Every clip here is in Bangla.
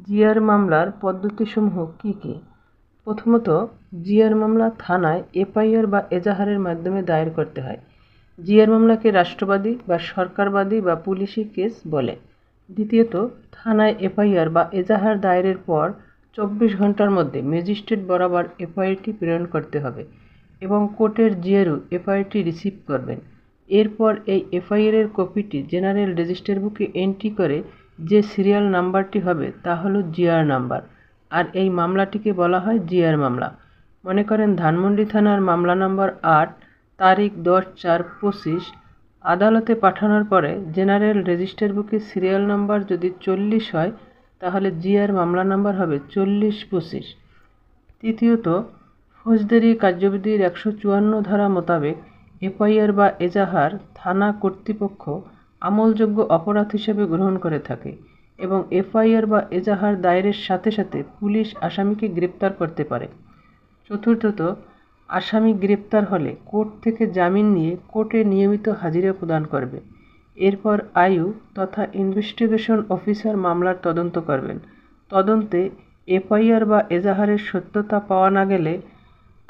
জিআর মামলার পদ্ধতিসমূহ কী কী? প্রথমত, জিআর মামলা থানায় এফআইআর বা এজাহারের মাধ্যমে দায়ের করতে হয়। জিআর মামলাকে রাষ্ট্রবাদী বা সরকারবাদী বা পুলিশি কেস বলে। দ্বিতীয়ত, থানায় এফআইআর বা এজাহার দায়েরের পর 24 ঘন্টার মধ্যে ম্যাজিস্ট্রেট বরাবর এফআইআরটি প্রেরণ করতে হবে এবং কোর্টের জিআরও এফআইআরটি রিসিভ করবেন। এরপর এই এফআইআরের কপিটি জেনারেল রেজিস্টার বুকে এন্ট্রি করে যে সিরিয়াল নাম্বারটি হবে তা হলো জিআর নাম্বার, আর এই মামলাটিকে বলা হয় জিআর মামলা। মনে করেন ধানমন্ডি থানার মামলা নম্বর 8, তারিখ 10/4/25। আদালতে পাঠানোর পরে জেনারেল রেজিস্টার বুকে সিরিয়াল নাম্বার যদি 40 হয় তাহলে জিআর মামলা নাম্বার হবে 40/25। তৃতীয়ত, ফৌজদারি কার্যবিধির 154 ধারা মোতাবেক এফআইআর বা এজাহার থানা কর্তৃপক্ষ আমলযোগ্য অপরাধ হিসেবে গ্রহণ করে থাকে এবং এফআইআর বা এজাহার দায়েরের সাথে সাথে পুলিশ আসামিকে গ্রেপ্তার করতে পারে। চতুর্থত, আসামি গ্রেপ্তার হলে কোর্ট থেকে জামিন নিয়ে কোর্টে নিয়মিত হাজিরা প্রদান করবে। এরপর আইউ তথা ইনভেস্টিগেশন অফিসার মামলার তদন্ত করবেন। তদন্তে এফআইআর বা এজাহারের সত্যতা পাওয়া না গেলে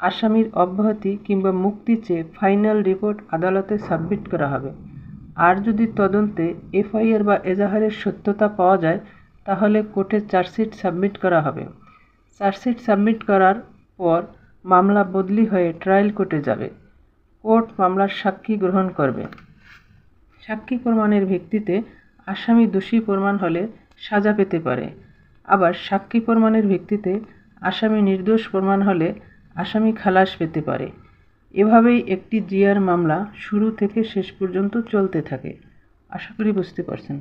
আসামির অব্যাহতি কিংবা মুক্তি চেয়ে ফাইনাল রিপোর্ট আদালতে সাবমিট করা হবে। আর যদি তদন্তে এফআইআর বা এজাহারের সত্যতা পাওয়া যায় তাহলে কোর্টে চার্জশিট সাবমিট করা হবে। চার্জশিট সাবমিট করার পর মামলা বদলি হয়ে ট্রায়াল কোর্টে যাবে। কোর্ট মামলার সাক্ষী গ্রহণ করবে। সাক্ষী প্রমাণের ভিত্তিতে আসামি দোষী প্রমাণ হলে সাজা পেতে পারে। আবার সাক্ষী প্রমাণের ভিত্তিতে আসামি নির্দোষ প্রমাণ হলে আসামি খালাস পেতে পারে। এভাবেই একটি জিআর মামলা শুরু থেকে শেষ পর্যন্ত চলতে থাকে। আশা করি বুঝতে পারছেন।